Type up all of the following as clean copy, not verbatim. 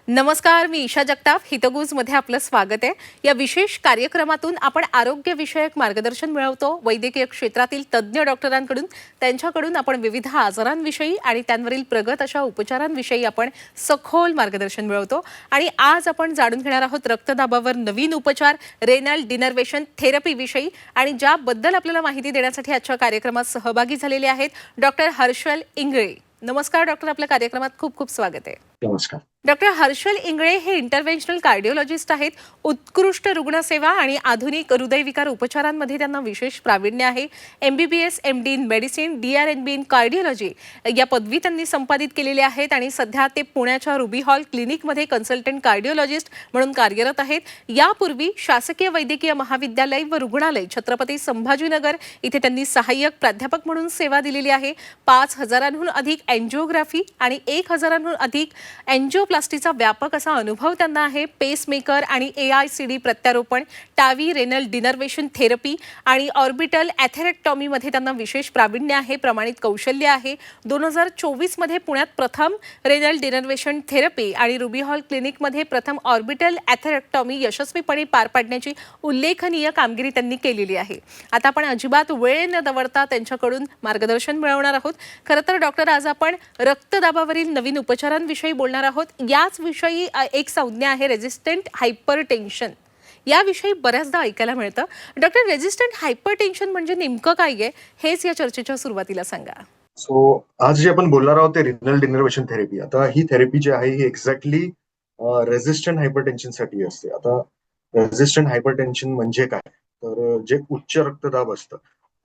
नमस्कार, मी ईशा जगताप. हितगुजमध्ये आपलं स्वागत आहे. या विशेष कार्यक्रमातून आपण आरोग्यविषयक मार्गदर्शन मिळवतो. वैद्यकीय क्षेत्रातील तज्ज्ञ डॉक्टरांकडून त्यांच्याकडून आपण विविध आजारांविषयी आणि त्यांवरील प्रगत अशा उपचारांविषयी आपण सखोल मार्गदर्शन मिळवतो. आणि आज आपण जाणून घेणार आहोत रक्तदाबावर नवीन उपचार, रेनल डिनर्वेशन थेरपी विषयी. आणि ज्याबद्दल आपल्याला माहिती देण्यासाठी आजच्या कार्यक्रमात सहभागी झालेले आहेत डॉक्टर हर्षल इंगळे. नमस्कार डॉक्टर, आपल्या कार्यक्रमात खूप खूप स्वागत आहे. नमस्कार. डॉक्टर हर्षल इंगळे हे इंटरव्हेन्शनल कार्डिओलॉजिस्ट आहेत. उत्कृष्ट रुग्णसेवा आणि आधुनिक हृदयविकार उपचारांमध्ये त्यांना विशेष प्रावीण्य आहे. MBBS MD in medicine, DRNB in cardiology या पदवी त्यांनी संपादित केलेल्या आहेत आणि सध्या ते पुण्याच्या रुबी हॉल क्लिनिकमध्ये कन्सल्टंट कार्डिओलॉजिस्ट म्हणून कार्यरत आहेत. यापूर्वी शासकीय वैद्यकीय महाविद्यालय व रुग्णालय छत्रपती संभाजीनगर इथे त्यांनी सहाय्यक प्राध्यापक म्हणून सेवा दिलेली आहे. 5,000हून अधिक एंजिओग्राफी आणि 1,000हून अधिक एंजिओप्लास्टीचा व्यापक असा अनुभव त्यांना आहे. पेसमेकर आणि AICD प्रत्यारोपण, टावी रेनल डिनर्वेशन थेरपी आणि ऑर्बिटल ॲथेरेक्टॉमीमध्ये त्यांना विशेष प्रावीण्य आहे, प्रमाणित कौशल्य आहे. 2024 मध्ये पुण्यात प्रथम रेनल डिनर्वेशन थेरपी आणि रुबी हॉल क्लिनिकमध्ये प्रथम ऑर्बिटल ॲथेरेक्टॉमी यशस्वीपणे पार पाडण्याची उल्लेखनीय कामगिरी त्यांनी केलेली आहे. आता आपण अजिबात वेळ न दवडता त्यांच्याकडून मार्गदर्शन मिळवणार आहोत. खरं तर डॉक्टर, आज आपण रक्तदाबावरील नवीन उपचारांविषयी बोलणार आहोत. याच विषयी एक संज्ञा आहे रेझिस्टंट हायपरटेन्शन. याविषयी बऱ्याचदा ऐकायला मिळतं. डॉक्टर, रेझिस्टंट हायपरटेन्शन म्हणजे नेमकं काय आहे, हेच या चर्चेच्या सुरुवातीला सांगा. आज जे आपण बोलणार आहोत ते रिनल डिनर्वेशन थेरपी. आता ही थेरपी जी आहे ही एक्झॅक्टली रेझिस्टंट हायपरटेन्शन साठी असते. आता रेझिस्टंट हायपरटेन्शन म्हणजे काय, तर जे उच्च रक्तदाब असतं,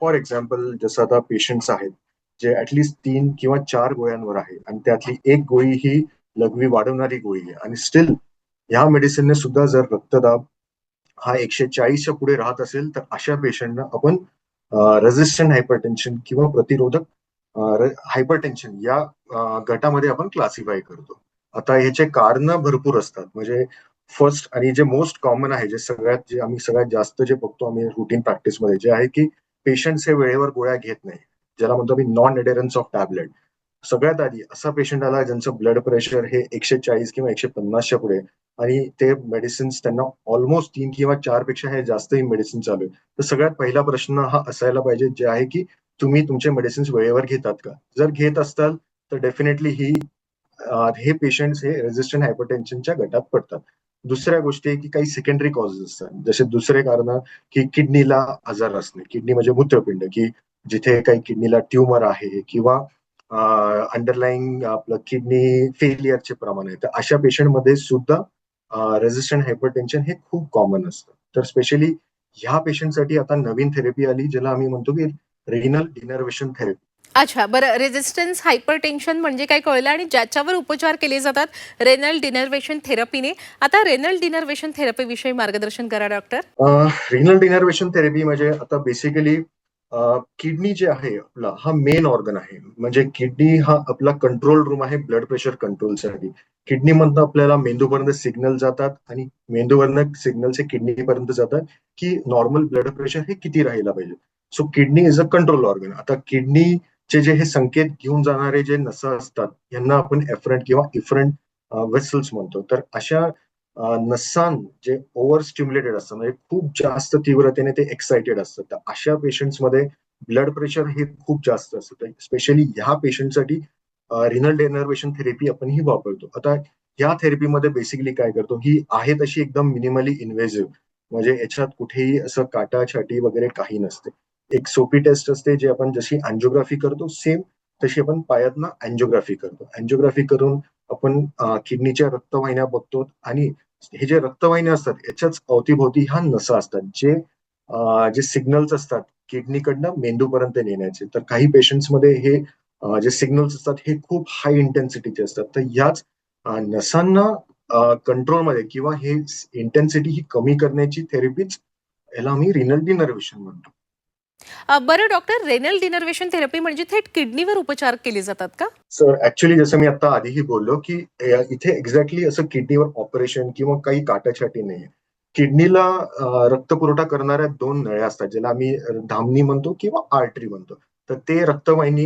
फॉर एक्झाम्पल जसं आता पेशंट्स आहेत जे ऍटलिस्ट 3 किंवा 4 गोळ्यांवर आहे आणि त्यातली एक गोळी ही लघवी वाढवणारी गोळी आहे आणि स्टील ह्या मेडिसिनने सुद्धा जर रक्तदाब हा 140च्या पुढे राहत असेल तर अशा पेशंटना आपण रेझिस्टंट हायपरटेन्शन किंवा प्रतिरोधक हायपरटेन्शन या गटामध्ये आपण क्लासिफाय करतो. आता ह्याचे कारण भरपूर असतात. म्हणजे फर्स्ट आणि जे मोस्ट कॉमन आहे, जे आम्ही सगळ्यात जास्त जे बघतो आम्ही रुटीन प्रॅक्टिसमध्ये, जे आहे की पेशंट्स हे वेळेवर गोळ्या घेत नाही, ज्याला म्हणतो आम्ही नॉन एडेरन्स ऑफ टॅबलेट. सगळ्यात आधी असा पेशंट आला ज्यांचं ब्लड प्रेशर हे 140 किंवा 150च्या पुढे आणि ते मेडिसिन्स त्यांना ऑलमोस्ट 3 किंवा 4 पेक्षा हे जास्तही मेडिसिन चालू आहे. तर सगळ्यात पहिला प्रश्न हा असायला पाहिजे, जे आहे की तुम्ही तुमचे मेडिसिन्स वेळेवर घेतात का? जर घेत असताल तर डेफिनेटली हे पेशंट्स हे रेझिस्टंट हायपरटेन्शनच्या गटात पडतात. दुसऱ्या गोष्टी की काही सेकंडरी कॉजेस असतात, जसे दुसरे कारण की किडनीला आजार असणे. किडनी म्हणजे मूत्रपिंड, की जिथे काही किडनीला ट्युमर आहे किंवा अंडरलाईंग आपलं किडनी फेलियरचे प्रमाण आहे, तर अशा पेशंटमध्ये सुद्धा रेझिस्टंट हायपरटेन्शन हे खूप कॉमन असतं. तर स्पेशली ह्या पेशंटसाठी आता नवीन थेरपी आली, ज्याला आम्ही म्हणतो की रेनल डिनर्वेशन थेरपी. अच्छा, बरं. रेझिस्टन्स हायपरटेन्शन म्हणजे काय कळलं आणि ज्याच्यावर उपचार केले जातात रेनल डिनर्वेशन थेरपीने. आता रेनल डिनर्वेशन थेरपी विषयी मार्गदर्शन करा डॉक्टर. रिनल डिनर्वेशन थेरपी म्हणजे आता बेसिकली किडनी जे आहे आपला हा मेन ऑर्गन आहे. म्हणजे किडनी हा आपला कंट्रोल रूम आहे ब्लड प्रेशर कंट्रोलसाठी. किडनीमधनं आपल्याला मेंदूपर्यंत सिग्नल जातात आणि मेंदूवरनं सिग्नल्स हे किडनीपर्यंत जातात की नॉर्मल ब्लड प्रेशर हे किती राहायला पाहिजे. So kidney is a control organ. आता किडनीचे जे हे संकेत घेऊन जाणारे जे नसा असतात यांना आपण एफरंट किंवा इफरंट वेसल्स म्हणतो. तर अशा नसां जे ओव्हर स्टिम्युलेटेड असतात, म्हणजे खूप जास्त तीव्रतेने ते एक्साइटेड असतात, तर अशा पेशंट्समध्ये ब्लड प्रेशर हे खूप जास्त असतं. स्पेशली ह्या पेशंटसाठी रिनल डेनर्वेशन थेरपी आपण ही वापरतो. आता ह्या थेरपीमध्ये बेसिकली काय करतो, ही आहे तशी एकदम मिनिमली इन्व्हेसिव्ह, म्हणजे याच्यात कुठेही असं काटाछाटी वगैरे काही नसते. एक सोपी टेस्ट असते, जे आपण जशी अँजिओग्राफी करतो सेम तशी आपण पायातनं अँजिओग्राफी करतो. अँजिओग्राफी करून आपण किडनीच्या रक्तवाहिन्या बघतो आणि हे जे रक्तवाहिन्या असतात याच्याच अवतीभोवती ह्या नसा असतात, जे सिग्नल्स असतात किडनीकडनं मेंदूपर्यंत नेण्याचे. तर काही पेशंट्समध्ये हे जे सिग्नल्स असतात हे खूप हाय इंटेन्सिटीचे असतात. तर याच नसांना कंट्रोलमध्ये किंवा हे इंटेन्सिटी ही कमी करण्याची थेरपीच याला आम्ही रिनल डिनर्वेशन म्हणतो. बरं डॉक्टर, रेनल डिनर्वेशन थेरपी म्हणजे थेट किडनीवर उपचार केले जातात का? सर ऍक्च्युली जसं मी आता आधीही बोललो की इथे एक्झॅक्टली असं किडनीवर ऑपरेशन किंवा काही काटाछाटी नाहीये. किडनीला रक्तपुरवठा करणाऱ्या 2 नळ्या असतात, ज्याला आम्ही धामनी म्हणतो किंवा आर्टरी म्हणतो. तर ते रक्तवाहिनी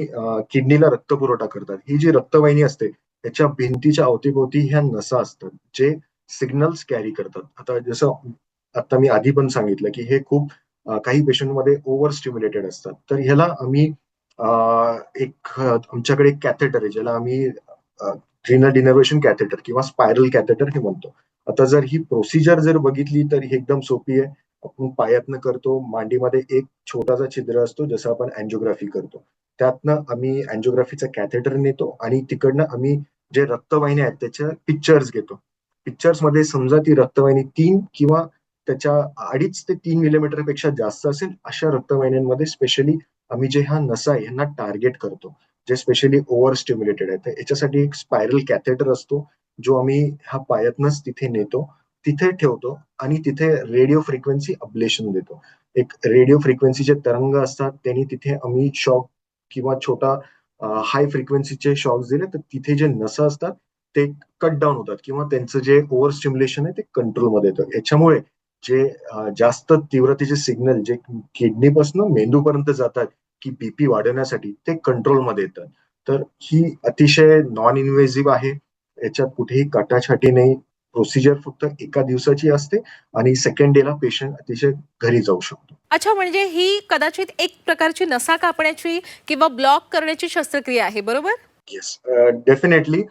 किडनीला रक्तपुरवठा करतात. ही जी रक्तवाहिनी असते त्याच्या भिंतीच्या अवतीभोवती ह्या नसा असतात जे सिग्नल्स कॅरी करतात. आता जसं आता मी आधी पण सांगितलं की हे खूप काही पेशंटमध्ये ओव्हर स्टिम्युलेटेड असतात. तर ह्याला आम्ही आमच्याकडे एक कॅथेटर आहे ज्याला आम्ही रिनल इनर्व्हेशन कॅथेटर किंवा स्पायरल कॅथेटर हे म्हणतो. आता जर ही प्रोसिजर जर बघितली तर ही एकदम सोपी आहे. आपण पायातनं करतो. मांडीमध्ये एक छोटासा छिद्र असतो जसं आपण अँजिओग्राफी करतो. त्यातनं आम्ही अँजिओग्राफीचा कॅथेटर नेतो आणि तिकडनं आम्ही जे रक्तवाहिन्या आहेत त्याच्या पिक्चर्स घेतो. पिक्चर्समध्ये समजा ती रक्तवाहिनी 3 किंवा त्याच्या 2.5 ते 3 मिलीमीटर पेक्षा जास्त असेल अशा रक्तवाहिन्यांमध्ये स्पेशली आम्ही जे ह्या नसा आहे यांना टार्गेट करतो. जे स्पेशली ओव्हर स्टिम्युलेटेड आहे. तर याच्यासाठी एक स्पायरल कॅथेटर असतो जो आम्ही ह्या पायातनच तिथे नेतो. तिथे ठेवतो आणि तिथे रेडिओ फ्रिक्वेन्सी अब्लेशन देतो. एक रेडिओ फ्रिक्वेन्सीचे तरंग असतात त्यांनी तिथे आम्ही शॉक किंवा छोटा हाय फ्रिक्वेन्सीचे शॉक्स दिले तर तिथे जे नसा असतात ते कट डाऊन होतात किंवा त्यांचं जे ओव्हर स्टिम्युलेशन आहे ते कंट्रोलमध्ये येतं. याच्यामुळे जे जास्त तीव्रतेचे सिग्नल जे किडनीपासून मेंदूपर्यंत जातात की बीपी वाढवण्यासाठी ते कंट्रोलमध्ये येतात. तर ही अतिशय नॉन इन्व्हेसिव्ह आहे. याच्यात कुठेही काटाछाटी नाही. प्रोसिजर फक्त एका दिवसाची असते आणि सेकंड डेला पेशंट अतिशय घरी जाऊ शकतो. अच्छा, म्हणजे ही कदाचित एक प्रकारची नसा कापण्याची किंवा ब्लॉक करण्याची शस्त्रक्रिया आहे, बरोबर? Yes, definitely.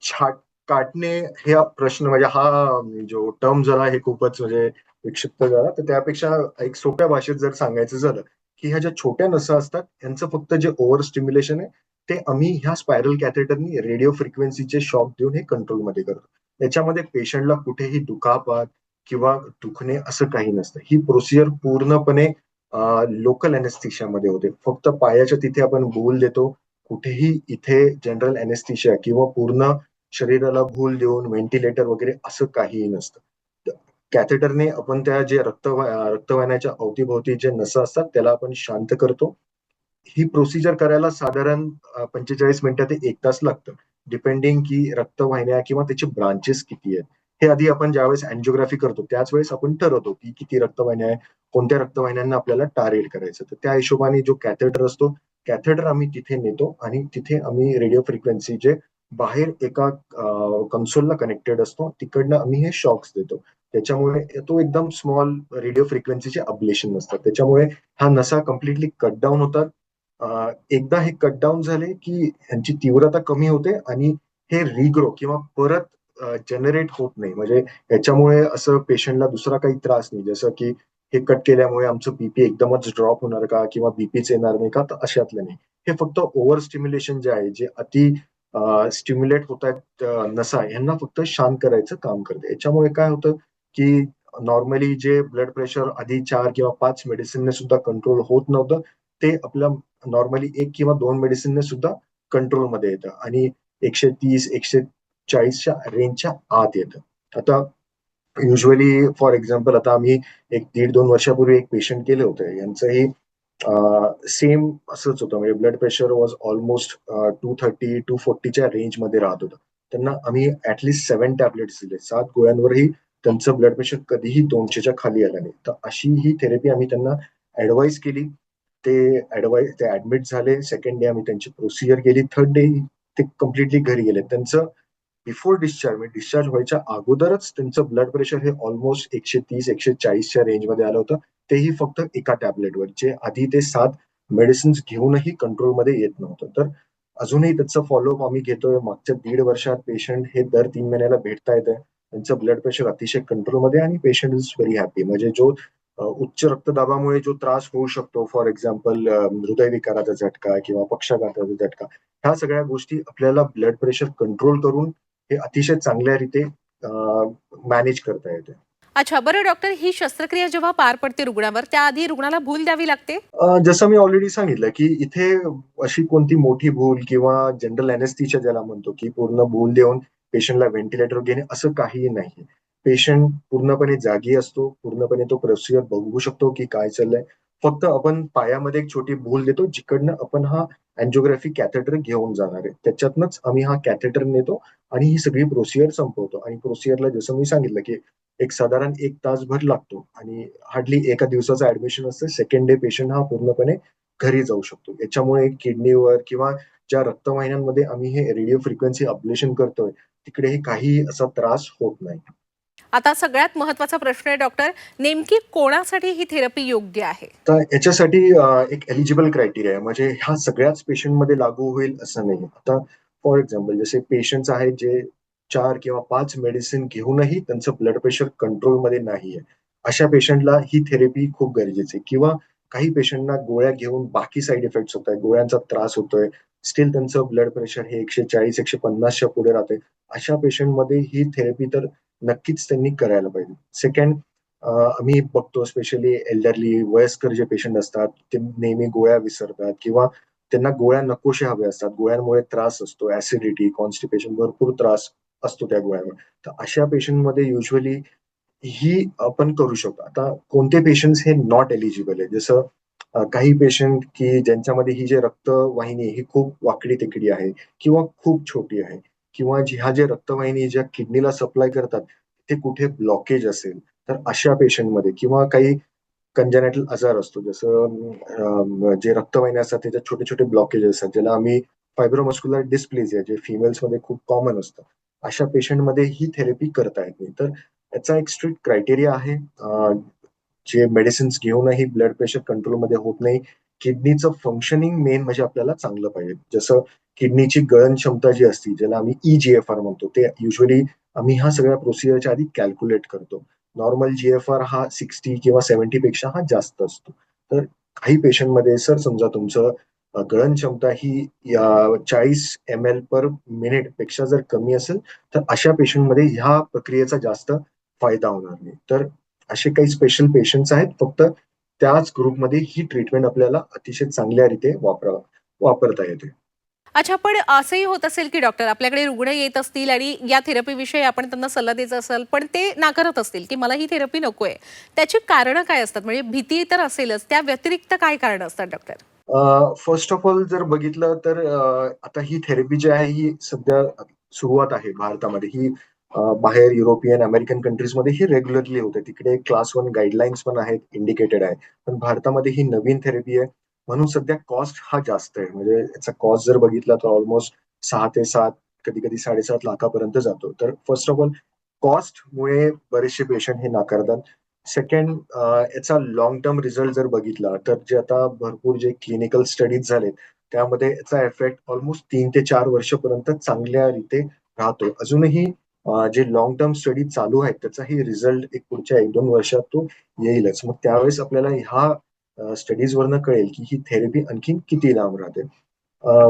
छाट काटणे हे प्रश्न म्हणजे हा जो टर्म झाला हे खूपच म्हणजे विक्षिप्त झाला. तर त्यापेक्षा एक सोप्या भाषेत जर सांगायचं झालं, की ह्या ज्या छोट्या नसा असतात यांचं फक्त जे ओव्हर स्टिम्युलेशन आहे ते आम्ही ह्या स्पायरल कॅथेटरनी रेडिओ फ्रिक्वेन्सीचे शॉक देऊन हे कंट्रोलमध्ये करतो. त्याच्यामध्ये पेशंटला कुठेही दुखापत किंवा दुखणे असं काही नसतं. ही प्रोसिजर पूर्णपणे लोकल अनेस्थीशियामध्ये होते. फक्त पायाच्या तिथे आपण भूल देतो. कुठेही इथे जनरल अनेस्थीशिया किंवा पूर्ण शरीराला भूल देऊन व्हेंटिलेटर वगैरे असं काहीही नसतं. कॅथेटरने आपण त्या जे रक्तवाहिन्याच्या अवतीभोवती जे नसं असतात त्याला आपण शांत करतो. ही प्रोसिजर करायला साधारण 45 मिनिटं ते 1 तास लागतं. डिपेंडिंग की रक्तवाहिन्या किंवा त्याचे ब्रांचेस किती आहेत. हे आधी आपण ज्यावेळेस अँजिओग्राफी करतो त्याच वेळेस आपण ठरवतो की किती रक्तवाहिन्या आहे, कोणत्या रक्तवाहिन्यांना आपल्याला टार्गेट करायचं. तर त्या हिशोबाने जो कॅथेटर असतो, कॅथेटर आम्ही तिथे नेतो आणि तिथे आम्ही रेडिओ फ्रिक्वेन्सी जे बाहेर एका कन्सोलला कनेक्टेड असतो, तिकडनं आम्ही हे शॉक्स देतो. त्याच्यामुळे तो एकदम स्मॉल रेडिओ फ्रिक्वेन्सीचे अब्लेशन नसतात. त्याच्यामुळे हा नसा कंप्लीटली कट डाउन होतात. एकदा हे कट डाउन झाले, की ह्यांची तीव्रता कमी होते आणि हे रिग्रो किंवा परत जनरेट होत नाही. म्हणजे याच्यामुळे असं पेशंटला दुसरा काही त्रास नाही. जसं की हे कट केल्यामुळे आमचं बीपी एकदमच ड्रॉप होणार का? किंवा बीपीच येणार नाही का? तर अशातलं नाही. हे फक्त ओव्हर स्टिम्युलेशन जे आहे, जे अति स्टिम्युलेट होतायत नसा ह्यांना फक्त शांत करायचं काम करते. याच्यामुळे काय होतं, की नॉर्मली जे ब्लड प्रेशर आधी 4 किंवा 5 मेडिसिनने सुद्धा कंट्रोल होत नव्हतं, ते आपलं नॉर्मली 1 किंवा 2 मेडिसिनने सुद्धा कंट्रोलमध्ये येतं आणि 130, 140च्या रेंजच्या आत येतं. आता युजुअली फॉर एक्झाम्पल आता आम्ही एक 1.5-2 वर्षापूर्वी एक पेशंट केलं होतं. यांचंही सेम असंच होतं. म्हणजे ब्लड प्रेशर वॉज ऑलमोस्ट 230-240च्या रेंजमध्ये राहत होतं. त्यांना आम्ही ॲट लीस्ट 7 टॅबलेट्स दिले. 7 गोळ्यांवरही त्यांचं ब्लड प्रेशर कधीही 200च्या खाली आलं नाही. तर अशी ही थेरपी आम्ही त्यांना ॲडवाईस केली. ते ॲडमिट झाले. सेकंड डे आम्ही त्यांची प्रोसिजर केली. थर्ड डे ते कंप्लीटली घरी गेले. त्यांचं बिफोर डिस्चार्ज म्हणजे डिस्चार्ज व्हायच्या अगोदरच त्यांचं ब्लड प्रेशर हे ऑलमोस्ट 130-140च्या रेंजमध्ये आलं होतं. तेही फक्त एका टॅबलेटवर. जे आधी ते 7 मेडिसिन्स घेऊनही कंट्रोलमध्ये येत नव्हतं. तर अजूनही त्याचं फॉलोअप आम्ही घेतोय. मागच्या 1.5 वर्षात पेशंट हे दर 3 महिन्याला भेटतायत. त्यांचं ब्लड प्रेशर अतिशय कंट्रोलमध्ये आणि पेशंट इज व्हेरी हॅपी. म्हणजे जो उच्च रक्तदाबामुळे जो त्रास होऊ शकतो, फॉर एक्झाम्पल हृदयविकाराचा झटका किंवा पक्षाघाताचा झटका, ह्या सगळ्या गोष्टी आपल्याला ब्लड प्रेशर कंट्रोल करून हे अतिशय चांगल्या रीते मॅनेज करता येते. अच्छा, बरं डॉक्टर, ही शस्त्रक्रिया जेव्हा पार पडते रुग्णावर, त्याआधी रुग्णाला भूल द्यावी लागते? जसं मी ऑलरेडी सांगितलं, की इथे अशी कोणती मोठी भूल किंवा जनरल अॅनेस्थीसिया ज्याला म्हणतो, की पूर्ण भूल देऊन पेशंटला व्हेंटिलेटरवर घेणे असं काहीही नाही. पेशंट पूर्णपणे जागी असतो. पूर्णपणे तो प्रोसिजर बघू शकतो, की काय चाललंय. फक्त आपण पायामध्ये एक छोटी भूल देतो, जिकडनं आपण हा अँजिओग्राफी कॅथेटर घेऊन जाणार आहे. त्याच्यातनंच आम्ही हा कॅथेटर नेतो आणि ही सगळी प्रोसिजर संपवतो आणि प्रोसिजरला जसं मी सांगितलं, की एक साधारण 1 तासभर लागतो आणि हार्डली एका दिवसाचं ॲडमिशन असतं. सेकंड डे पेशंट हा पूर्णपणे घरी जाऊ शकतो. याच्यामुळे किडनीवर किंवा ज्या रक्तवाहिन्यांमध्ये आम्ही हे रेडिओ फ्रिक्वेन्सी अब्लेशन करतोय तिकडेही काही असा त्रास होत नाही. आता सगळ्यात महत्त्वाचा प्रश्न आहे डॉक्टर, नेमकी कोणासाठी ही थेरपी योग्य आहे? तर याच्यासाठी एक एलिजिबल क्रायटेरिया आहे. म्हणजे ह्या सगळ्याच पेशंटमध्ये लागू होईल असं नाही. आता फॉर एक्झाम्पल जसे पेशंट्स आहेत जे 4 किंवा 5 मेडिसिन घेऊनही त्यांचं ब्लड प्रेशर कंट्रोलमध्ये नाहीये. अशा पेशंटला ही थेरपी खूप गरजेची आहे. किंवा काही पेशंटना गोळ्या घेऊन बाकी साइड इफेक्ट्स होतायत, गोळ्यांचा त्रास होतोय, स्टिल त्यांचं ब्लड प्रेशर हे 140-150 च्या पुढे राहतंय. अशा पेशंटमध्ये ही थेरपी तर नक्कीच त्यांनी करायला पाहिजे. सेकंड, आम्ही बघतो स्पेशली एल्डरली वयस्कर जे पेशंट असतात ते नेहमी गोळ्या विसरतात किंवा त्यांना गोळ्या नकोशा हव्या असतात. गोळ्यांमुळे त्रास असतो, ऍसिडिटी, कॉन्स्टिपेशन भरपूर त्रास असतो त्या गोळ्यांमुळे. तर अशा पेशंटमध्ये युज्युअली ही आपण करू शकतो. आता कोणते पेशंट्स हे नॉट एलिजिबल आहे, जसं काही पेशंट की ज्यांच्यामध्ये ही जी रक्तवाहिनी ही खूप वाकडी-तिकडी आहे किंवा खूप छोटी आहे किंवा ह्या ज्या रक्तवाहिनी ज्या किडनीला सप्लाय करतात, ते कुठे ब्लॉकेज असेल, तर अशा पेशंटमध्ये किंवा काही कंजेनिटल आजार असतो, जसं जे रक्तवाहिन्या असतात त्याच्यात छोटे-छोटे ब्लॉकेज असतात, ज्याला आम्ही फायब्रोमस्क्युलर डिस्प्लेसिया जे फिमेल्समध्ये खूप कॉमन असतं. अशा पेशंटमध्ये ही थेरपी करता येत नाही. तर याचा एक स्ट्रिक्ट क्रायटेरिया आहे. जे मेडिसिन्स घेऊनही ब्लड प्रेशर कंट्रोलमध्ये होत नाही. किडनीचं फंक्शनिंग मेन म्हणजे आपल्याला चांगलं पाहिजे. जसं किडनीची गळण क्षमता जी असते, ज्याला आम्ही ई-जी-एफ-आर म्हणतो, ते युज्युअली आम्ही ह्या सगळ्या प्रोसिजरच्या आधी कॅल्क्युलेट करतो. नॉर्मल जी-एफ-आर हा 60 किंवा 70 पेक्षा हा जास्त असतो. तर काही पेशंटमध्ये सर समजा तुमचं गळण क्षमता ही 40 एम-एल पर मिनिट पेक्षा जर कमी असेल, तर अशा पेशंटमध्ये ह्या प्रक्रियेचा जास्त फायदा होणार नाही. तर असे काही स्पेशल पेशंट्स आहेत. फक्त त्याच ग्रुपमध्ये ही ट्रीटमेंट आपल्याला अतिशय चांगल्या रीते वापरता येते. अच्छा, पण असंही होत असेल की डॉक्टर आपल्याकडे रुग्ण येत असतील आणि या थेरपीविषयी आपण त्यांना सल्ला द्यायचा असेल, पण ते नाकारत असतील की मला ही थेरपी नकोय. त्याची कारणं काय असतात? म्हणजे भीती तर असेलच, त्या व्यतिरिक्त काय कारणं असतात डॉक्टर? फर्स्ट ऑफ ऑल जर बघितलं तर आता ही थेरपी जी आहे ही सध्या सुरुवात आहे भारतामध्ये. ही बाहेर युरोपियन, अमेरिकन कंट्रीजमध्ये ही रेग्युलरली होते. तिकडे क्लास 1 गाईडलाईन्स पण आहेत, इंडिकेटेड आहे. पण भारतामध्ये ही नवीन थेरपी आहे. म्हणून सध्या कॉस्ट हा जास्त आहे. म्हणजे याचा कॉस्ट जर बघितला तर ऑलमोस्ट 6 ते 7, कधी-कधी 7.5 लाखापर्यंत जातो. तर फर्स्ट ऑफ ऑल कॉस्टमुळे बरेचसे पेशंट हे नाकारतात. सेकंड, याचा लाँग टर्म रिझल्ट जर बघितला, तर जे आता भरपूर जे क्लिनिकल स्टडीज झालेत, त्यामध्ये याचा इफेक्ट ऑलमोस्ट 3 ते 4 वर्षापर्यंत चांगल्या रीते राहतो. अजूनही जे लाँग टर्म स्टडी चालू आहेत, त्याचाही रिझल्ट एक पुढच्या 1-2 वर्षात तो येईलच. मग त्यावेळेस आपल्याला ह्या स्टडीजवरनं कळेल, की ही थेरपी आणखीन किती लांब राहते.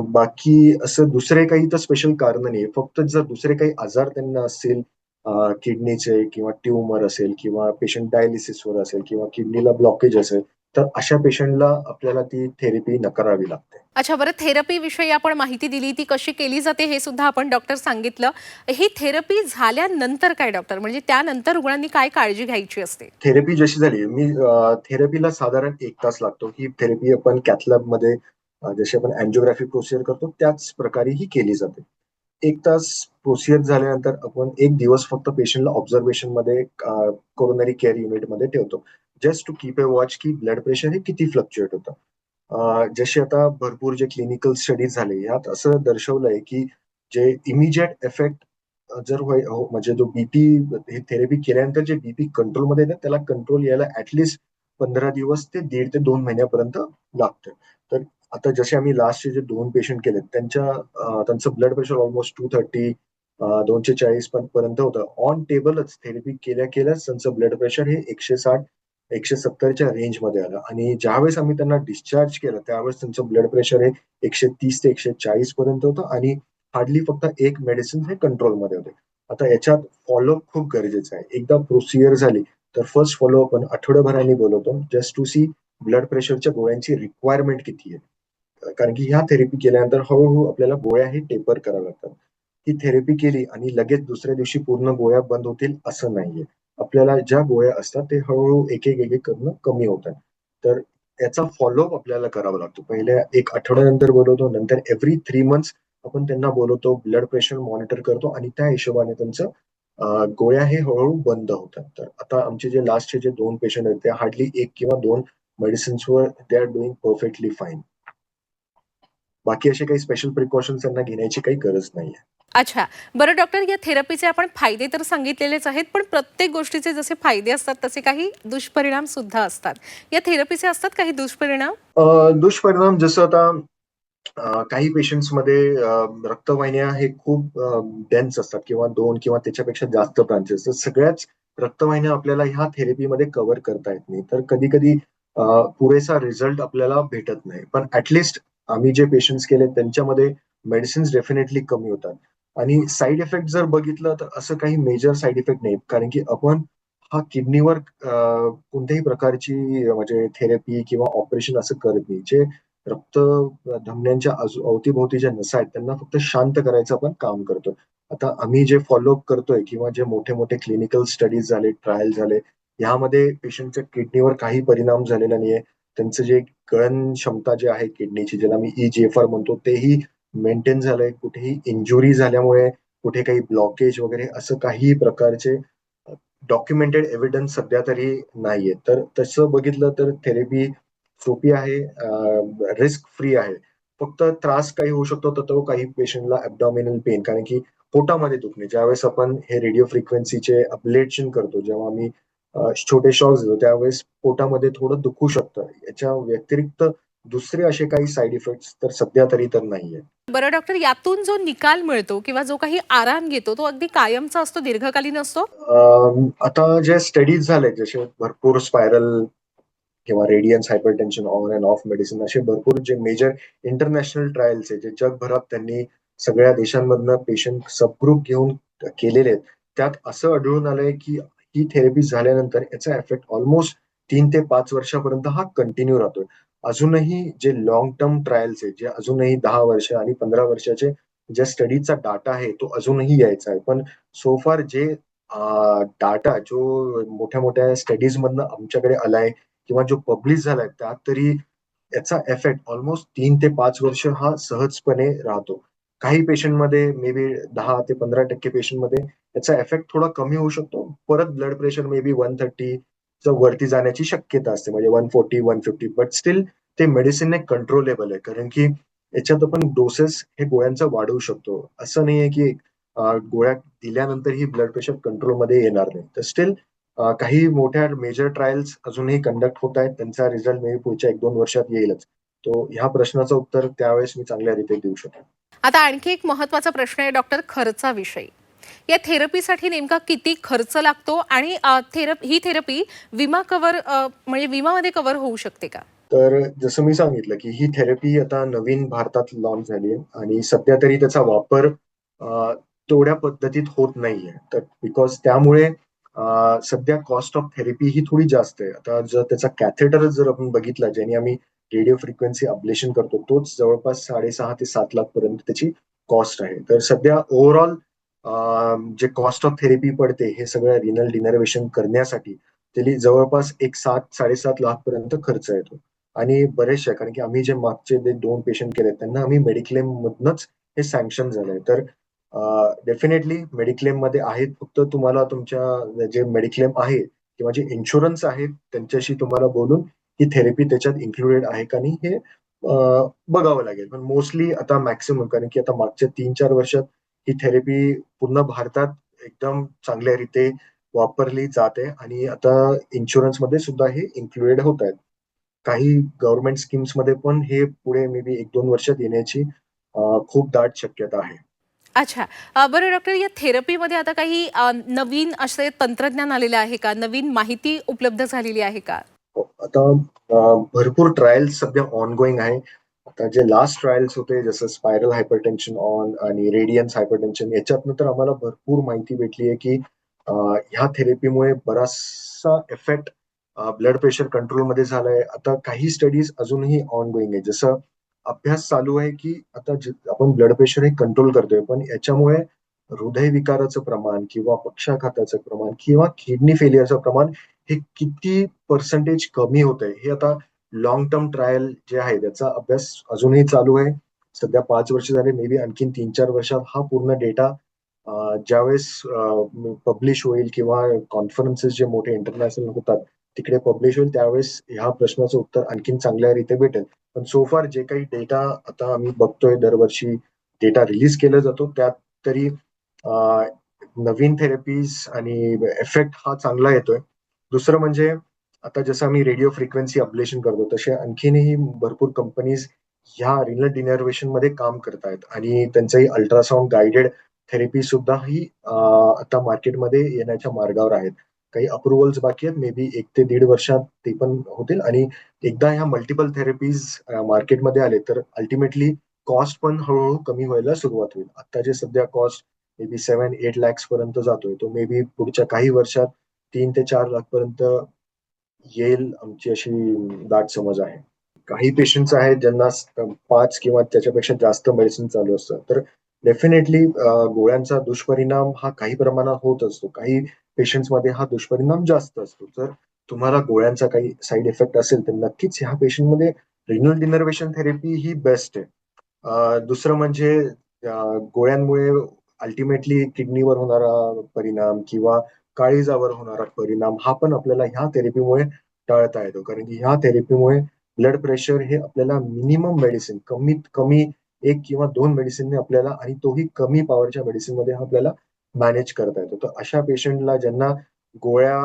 बाकी असं दुसरे काही तर स्पेशल कारणं नाही. फक्त जर दुसरे काही आजार त्यांना असतील, किडनीचे किंवा ट्यूमर असेल किंवा पेशंट डायलिसिसवर असेल किंवा किडनीला ब्लॉकेज असेल, तर अशा पेशंटला आपल्याला ती थेरपी नकारावी लागते. अच्छा, बरं, थेरपीविषयी आपण माहिती दिली, ती कशी केली जाते हे सुद्धा आपण डॉक्टर सांगितलं. ही थेरपी झाल्यानंतर काय डॉक्टर? म्हणजे त्यानंतर रुग्णांनी काय काळजी घ्यायची असते? थेरपी जशी झाली, थेरपीला साधारण 1 तास लागतो. ही थेरपी आपण कॅथ लॅबमध्ये जशी आपण अँजिओग्राफी प्रोसिजर करतो त्याच प्रकारे ही केली जाते. 1 तास प्रोसिजर झाल्यानंतर आपण 1 दिवस फक्त पेशंटला ऑब्झर्वेशनमध्ये कोरोनरी केअर युनिटमध्ये ठेवतो. Just to keep a watch की ब्लड प्रेशर हे किती फ्लक्च्युएट होतं. जसे आता भरपूर जे क्लिनिकल स्टडीज झाले, यात असं दर्शवलंय की जे इमिडिएट इफेक्ट जर म्हणजे जो बीपी हे थेरपी केल्यानंतर जे बीपी कंट्रोलमध्ये येतात, त्याला कंट्रोल यायला ॲट 15 दिवस ते 1.5 ते 2 महिन्यापर्यंत लागतं. तर आता जसे आम्ही लास्टचे जे 2 पेशंट केलेत, त्यांचं ब्लड प्रेशर ऑलमोस्ट 230, 240 पर्यंत होतं. ऑन टेबलच थेरपी केल्याच त्यांचं ब्लड प्रेशर हे 160, 170 च्या रेंजमध्ये आलं आणि ज्यावेळेस आम्ही त्यांना डिस्चार्ज केलं, त्यावेळेस त्यांचं ब्लड प्रेशर हे 130 ते 140 पर्यंत होतं आणि हार्डली फक्त एक मेडिसिन हे कंट्रोलमध्ये होते. आता याच्यात फॉलोअप खूप गरजेचं आहे. एकदा प्रोसिजर झाली, तर फर्स्ट फॉलोअप आपण आठवड्याभराने बोलवतो, जस्ट टू सी ब्लड प्रेशरच्या गोळ्यांची रिक्वायरमेंट किती आहे. कारण की ह्या थेरपी केल्यानंतर हळू आपल्याला गोळ्या हे टेपर कराव्या लागतात. ही थेरपी केली आणि लगेच दुसऱ्या दिवशी पूर्ण गोळ्या बंद होतील असं नाहीये. आपल्याला ज्या गोळ्या असतात ते हळू-हळू एक-एक करणं कमी होतात. तर याचा फॉलोअप आपल्याला करावा लागतो. पहिल्या 1 आठवड्यानंतर बोलवतो, नंतर एव्हरी 3 मंथ्स आपण त्यांना बोलवतो, ब्लड प्रेशर मॉनिटर करतो आणि त्या हिशोबाने त्यांचं गोळ्या हे हळू बंद होतात. तर आता आमचे जे लास्टचे जे 2 पेशंट आहेत, ते हार्डली 1 किंवा 2 मेडिसिन्सवर they are doing perfectly fine. बाकी असे काही स्पेशल प्रिकॉशन्स त्यांना घेण्याची काही गरज नाहीये. अच्छा. बरं डॉक्टर, या थेरपीचे आपण फायदे तर सांगितलेलेच आहेत, पण प्रत्येक गोष्टीचे जसे फायदे असतात तसे काही दुष्परिणाम सुद्धा असतात. या थेरपीचे असतात काही दुष्परिणाम? दुष्परिणाम जसं आता काही पेशंट्समध्ये रक्तवाहिन्या हे खूप डेन्स असतात किंवा 2 किंवा त्याच्यापेक्षा जास्त ब्रांचेस असतात. सगळ्याच रक्तवाहिन्या आपल्याला ह्या थेरपीमध्ये कव्हर करता येत नाही. तर कधी-कधी पुरेसा रिझल्ट आपल्याला भेटत नाही. पण ॲटलीस्ट आम्ही जे पेशंट्स केले त्यांच्यामध्ये मेडिसिन्स डेफिनेटली कमी होतात. आणि साइड इफेक्ट जर बघितलं तर असं काही मेजर साइड इफेक्ट नाही. कारण की आपण हा किडनीवर कोणत्याही प्रकारची म्हणजे थेरपी किंवा ऑपरेशन असं करत नाही. जे रक्त धमन्यांच्या अवतीभोवती ज्या नसा आहेत त्यांना फक्त शांत करायचं आपण काम करतोय. आता आम्ही जे फॉलोअप करतोय किंवा जे मोठे-मोठे क्लिनिकल स्टडीज झाले, ट्रायल झाले, यामध्ये पेशंटच्या किडनीवर काही परिणाम झालेला नाहीये. त्यांचं जे गळण क्षमता जी आहे किडनीची, ज्याला आम्ही eGFR म्हणतो, तेही मेंटेन झालंय. कुठेही इंज्युरी झाल्यामुळे कुठे काही ब्लॉकेज वगैरे असं काही प्रकारचे डॉक्युमेंटेड एव्हिडन्स सध्या तरी नाहीये. तर तसं बघितलं तर थेरपी सोपी आहे, रिस्क फ्री आहे. फक्त त्रास काही होऊ शकतो तर तो काही पेशंटला ॲब्डॉमिनल पेन, कारण की पोटामध्ये दुखणे. ज्यावेळेस आपण हे रेडिओ फ्रिक्वेन्सीचे अब्लेशन करतो, जेव्हा आम्ही छोटे शॉक्स देतो, त्यावेळेस पोटामध्ये थोडं दुखू शकतं. याच्या व्यतिरिक्त दुसरे असे काही साइड इफेक्ट्स तर सध्या तरी तर नाहीये. बरं डॉक्टर, यातून जो निकाल मिळतो किंवा जो काही आराम घेतो तो अगदी कायमचा असतो, दीर्घकालीन असतो? आता जे स्टडीज झाले, जसे भरपूर स्पायरल किंवा Radiance hypertension on and of medicine, असे भरपूर जे मेजर इंटरनॅशनल ट्रायल्स आहे, जे जगभरात त्यांनी सगळ्या देशांमधनं पेशंट सबग्रुप घेऊन केलेले आहेत. त्यात असं आढळून आलंय की ही थेरपी झाल्यानंतर याचा इफेक्ट ऑलमोस्ट 3 ते 5 वर्षापर्यंत हा कंटिन्यू राहतोय. अजूनही जे लाँग टर्म ट्रायल्स आहेत, जे अजूनही 10 वर्ष आणि 15 वर्षाचे ज्या स्टडीजचा डाटा आहे, तो अजूनही यायचा आहे. पण सो फार जे डाटा जो मोठ्या-मोठ्या स्टडीजमधनं आमच्याकडे आलाय किंवा जो पब्लिश झालाय, त्यात तरी याचा इफेक्ट ऑलमोस्ट 3 ते 5 वर्ष हा सहजपणे राहतो. काही पेशंटमध्ये मे बी 10 ते 15% पेशंटमध्ये याचा इफेक्ट थोडा कमी होऊ शकतो. परत ब्लड प्रेशर मे बी 130 च्या वरती जाण्याची शक्यता असते. म्हणजे 140-150, बट स्टिल ते मेडिसिनने कंट्रोलेबल आहे. कारण की याच्यात आपण डोसेस हे गोळ्यांचा वाढवू शकतो. असं नाहीये की गोळ्या दिल्यानंतरही ब्लड प्रेशर कंट्रोलमध्ये येणार नाही. तर स्टिल काही मोठ्या मेजर ट्रायल्स अजूनही कंडक्ट होत आहेत. त्यांचा रिझल्ट मे बी पुढच्या 1-2 वर्षात येईलच. तो ह्या प्रश्नाचं उत्तर त्यावेळेस मी चांगल्या रीते देऊ शकेन. आता आणखी एक महत्त्वाचा प्रश्न आहे डॉक्टर, खर्चाविषयी. या थेरपीसाठी नेमका किती खर्च लागतो आणि ही थेरपी विमा कव्हर म्हणजे विमामध्ये कव्हर होऊ शकते का? तर जसं मी सांगितलं, की ही थेरपी आता नवीन भारतात लॉन्च झाली आहे आणि सध्या तरी त्याचा वापर तेवढ्या पद्धतीत होत नाहीये. तर बिकॉज त्यामुळे सध्या कॉस्ट ऑफ थेरपी ही थोडी जास्त आहे. आता जर त्याचा कॅथेटरच जर आपण बघितला, ज्याने आम्ही रेडिओ फ्रिक्वेन्सी अब्लेशन करतो, तोच जवळपास 6.5 ते 7 लाख पर्यंत त्याची कॉस्ट आहे. तर सध्या ओव्हरऑल जे कॉस्ट ऑफ थेरपी पडते, हे सगळं रिनल डिनर्व्हेशन करण्यासाठी त्याची जवळपास एक 7-7.5 लाख पर्यंत खर्च येतो. आणि बरेचसे, कारण की आम्ही जे मागचे जे 2 पेशंट केले त्यांना आम्ही मेडिक्लेम मधनंच हे सँक्शन झालंय. तर डेफिनेटली मेडिक्लेममध्ये आहेत. फक्त तुम्हाला तुमच्या जे मेडिक्लेम आहे किंवा जे इन्शुरन्स आहेत त्यांच्याशी तुम्हाला बोलून ही थेरपी त्याच्यात इन्क्लुडेड आहे का नाही हे बघावं लागेल. पण मोस्टली आता मॅक्सिमम, कारण की आता मागच्या 3-4 वर्षात ही थेरपी पूर्ण भारतात एकदम चांगल्या रीते वापरली जाते आणि आता इन्शुरन्समध्ये सुद्धा हे इन्क्लुडेड होत आहेत. काही गव्हर्नमेंट स्कीम्समध्ये पण हे पुढे मे बी 1-2 वर्षात येण्याची खूप दाट शक्यता आहे. अच्छा. बरं डॉक्टर, या थेरपीमध्ये आता काही नवीन असे तंत्रज्ञान आलेलं आहे का? नवीन माहिती उपलब्ध झालेली आहे का? हो, आता भरपूर ट्रायल्स सध्या ऑनगोइंग आहे. आता जे लास्ट ट्रायल्स होते, जसं स्पायरल हायपरटेन्शन ऑन आणि रेडियन्स हायपरटेन्शन, याच्यातनं तर आम्हाला भरपूर माहिती भेटली आहे, की ह्या थेरपीमुळे बराचसा इफेक्ट ब्लड प्रेशर कंट्रोलमध्ये झालाय. आता काही स्टडीज अजूनही ऑनगोइंग आहे. जसं अभ्यास चालू आहे, की आता आपण ब्लड प्रेशर हे कंट्रोल करतोय, पण याच्यामुळे हृदयविकाराचं प्रमाण किंवा पक्षाघाताचं प्रमाण किंवा किडनी फेलियरचं प्रमाण हे किती पर्सेंटेज कमी होतंय, हे आता लाँग टर्म ट्रायल जे आहे त्याचा अभ्यास अजूनही चालू आहे. सध्या 5 वर्ष झाले. मे बी आणखीन 3-4 वर्षात हा पूर्ण डेटा ज्यावेळेस पब्लिश होईल किंवा कॉन्फरन्सेस जे मोठे इंटरनॅशनल होतात, तिकडे पब्लिश होईल त्यावेळेस ह्या प्रश्नाचं उत्तर आणखीन चांगल्या रीते भेटेल. पण सो फार जे काही डेटा आता आम्ही बघतोय, दरवर्षी डेटा रिलीज केला जातो, त्यात तरी नवीन थेरपीज आणि इफेक्ट हा चांगला येतोय. दुसरं म्हणजे आता जसं आम्ही रेडिओ फ्रिक्वेन्सी अब्लेशन करतो, तसे आणखीनही भरपूर कंपनीज ह्या रिनल डिनर्वेशन मध्ये काम करतायत आणि त्यांचंही अल्ट्रासाऊंड गाइडेड थेरपी सुद्धा ही आता मार्केटमध्ये येण्याच्या मार्गावर आहेत. काही अप्रुव्हल्स बाकी आहेत, मे बी 1 ते 1.5 वर्षात ते पण होतील. आणि एकदा ह्या मल्टिपल थेरपीज मार्केटमध्ये आले तर अल्टिमेटली कॉस्ट पण हळूहळू कमी व्हायला सुरुवात होईल. आता जे सध्या कॉस्ट मे बी 7-8 लॅक्स पर्यंत जातोय, तो मे बी पुढच्या काही वर्षात 3 ते 4 लाख पर्यंत येईल, आमची अशी दाट समज आहे. काही पेशंट्स आहेत ज्यांना 5 किंवा त्याच्यापेक्षा जास्त मेडिसिन चालू असतं, तर डेफिनेटली गोळ्यांचा दुष्परिणाम हा काही प्रमाणात होत असतो. काही पेशंट्समध्ये हा दुष्परिणाम जास्त असतो. जर तुम्हाला गोळ्यांचा काही साईड इफेक्ट असेल तर नक्कीच ह्या पेशंटमध्ये रिनल डिनर्वेशन थेरपी ही बेस्ट आहे. दुसरं म्हणजे गोळ्यांमुळे अल्टिमेटली किडनीवर होणारा परिणाम किंवा काळीजावर होणारा परिणाम हा पण आपल्याला ह्या थेरपीमुळे टाळता येतो. कारण की ह्या थेरपीमुळे ब्लड प्रेशर हे आपल्याला मिनिमम मेडिसिन, कमीत कमी 1 किंवा 2 मेडिसिनने आपल्याला, आणि तोही कमी पॉवरच्या मेडिसिनमध्ये आपल्याला मॅनेज करता येतो. तर अशा पेशंटला ज्यांना गोळ्या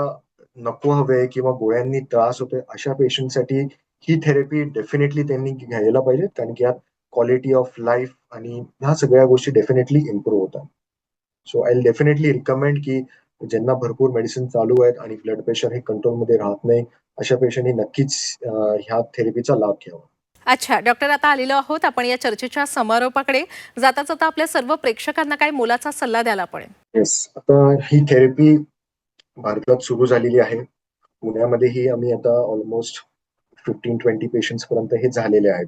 नको हवे किंवा गोळ्यांनी त्रास होतोय, अशा पेशंटसाठी ही थेरपी डेफिनेटली त्यांनी घ्यायला पाहिजे. कारण की यात क्वालिटी ऑफ लाईफ आणि ह्या सगळ्या गोष्टी डेफिनेटली इम्प्रूव्ह होतात. So I will definitely recommend की ज्यांना भरपूर मेडिसिन चालू आहेत आणि ब्लड प्रेशर हे कंट्रोलमध्ये राहत नाही, अशा पेशंटनी नक्कीच ह्या थेरपीचा लाभ घ्यावा. अच्छा डॉक्टर, आता आलेलो आहोत आपण या चर्चेच्या समारोपाकडे. जाता जाता आपल्या सर्व प्रेक्षकांना काय मोलाचा सल्ला द्यायला पडेल? येस, आता ही थेरपी भारतात सुरू झालेली आहे. पुण्यामध्येही आम्ही आता ऑलमोस्ट 15-20 पेशंट्स पर्यंत हे झालेले आहेत.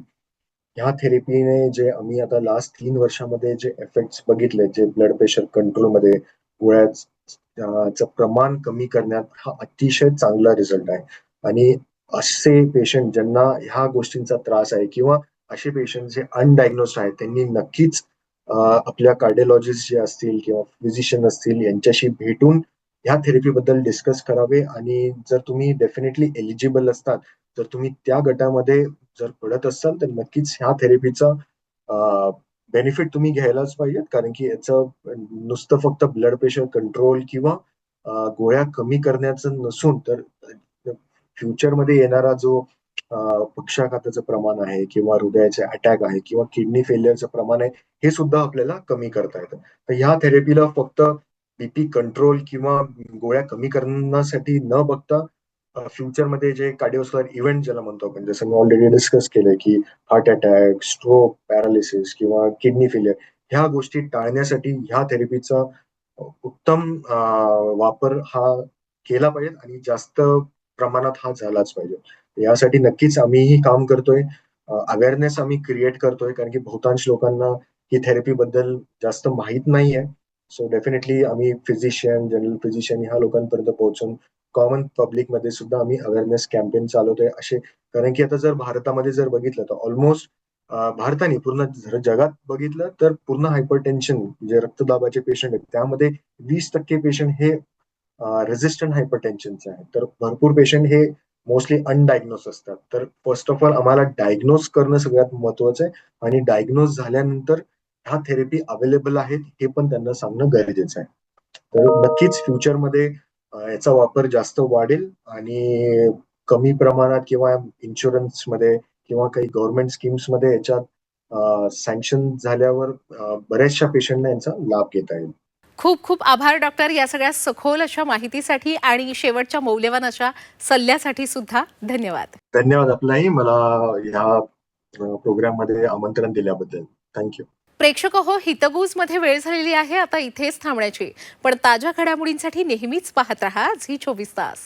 ह्या थेरपीने जे आम्ही आता लास्ट 3 वर्षामध्ये जे इफेक्ट्स बघितले, जे ब्लड प्रेशर कंट्रोलमध्ये, गोळ्याचं प्रमाण कमी करण्यात, हा अतिशय चांगला रिझल्ट आहे. आणि असे पेशंट ज्यांना ह्या गोष्टींचा त्रास आहे किंवा असे पेशंट जे अनडायग्नोस्ड आहेत, त्यांनी नक्कीच आपल्या कार्डिओलॉजिस्ट जे असतील किंवा फिजिशियन असतील यांच्याशी भेटून ह्या थेरपीबद्दल डिस्कस करावे. आणि जर तुम्ही डेफिनेटली एलिजिबल असतात, जर तुम्ही त्या गटामध्ये जर पडत असाल, तर नक्कीच ह्या थेरपीचा बेनिफिट तुम्ही घ्यायलाच पाहिजे. कारण की याचं नुसतं फक्त ब्लड प्रेशर कंट्रोल किंवा गोळ्या कमी करण्याचं नसून, तर फ्युचरमध्ये येणारा जो पक्षाघाताचं प्रमाण आहे किंवा हृदयाचे अटॅक आहे किंवा किडनी फेलियरचं प्रमाण आहे, हे सुद्धा आपल्याला कमी करता येतं. तर ह्या थेरपीला फक्त बीपी कंट्रोल किंवा गोळ्या कमी करण्यासाठी न बघता फ्युचरमध्ये जे कार्डिओव्हास्क्युलर इव्हेंट ज्याला म्हणतो आपण, जसं मी ऑलरेडी डिस्कस केलंय की हार्ट अटॅक, स्ट्रोक, पॅरालिसिस किंवा किडनी फेलियर, ह्या गोष्टी टाळण्यासाठी ह्या थेरपीचा उत्तम वापर हा केला पाहिजे आणि जास्त प्रमाणात हा झालाच पाहिजे. यासाठी नक्कीच आम्हीही काम करतोय. अवेअरनेस आम्ही क्रिएट करतोय, कारण की बहुतांश लोकांना ही थेरपी बद्दल जास्त माहित नाहीये. सो डेफिनेटली आम्ही फिजिशियन, जनरल फिजिशियन ह्या लोकांपर्यंत पोहोचून कॉमन पब्लिकमध्ये सुद्धा आम्ही अवेअरनेस कॅम्पेन चालवतोय असे. कारण की आता जर भारतामध्ये जर बघितलं तर ऑलमोस्ट भारताने पूर्ण जगात बघितलं तर पूर्ण हायपरटेन्शन जे रक्तदाबाचे पेशंट आहेत, त्यामध्ये 20% पेशंट हे रेझिस्टंट हायपरटेन्शनचे आहेत. तर भरपूर पेशंट हे मोस्टली अनडायग्नोज असतात. तर फर्स्ट ऑफ ऑल आम्हाला डायग्नोज करणं सगळ्यात महत्वाचं आहे. आणि डायग्नोज झाल्यानंतर ह्या थेरपी अवेलेबल आहेत हे पण त्यांना सांगणं गरजेचं आहे. तर नक्कीच फ्युचरमध्ये याचा वापर जास्त वाढेल आणि कमी प्रमाणात किंवा इन्शुरन्समध्ये किंवा काही गव्हर्नमेंट स्कीम्समध्ये याच्यात सँक्शन झाल्यावर बऱ्याचशा पेशंटना यांचा लाभ घेता येईल. खूप खूप आभार डॉक्टर, या सगळ्या सखोल अशा माहितीसाठी आणि शेवटच्या मौल्यवान अशा सल्ल्यासाठी सुद्धा. धन्यवाद. धन्यवाद आपलाही, मला ह्या प्रोग्राममध्ये आमंत्रण दिल्याबद्दल. थँक्यू. प्रेक्षक हो, हितगुजमध्ये वेळ झालेली आहे आता इथेच थांबण्याची. पण ताज्या घडामोडींसाठी नेहमीच पाहत रहा झी 24 तास.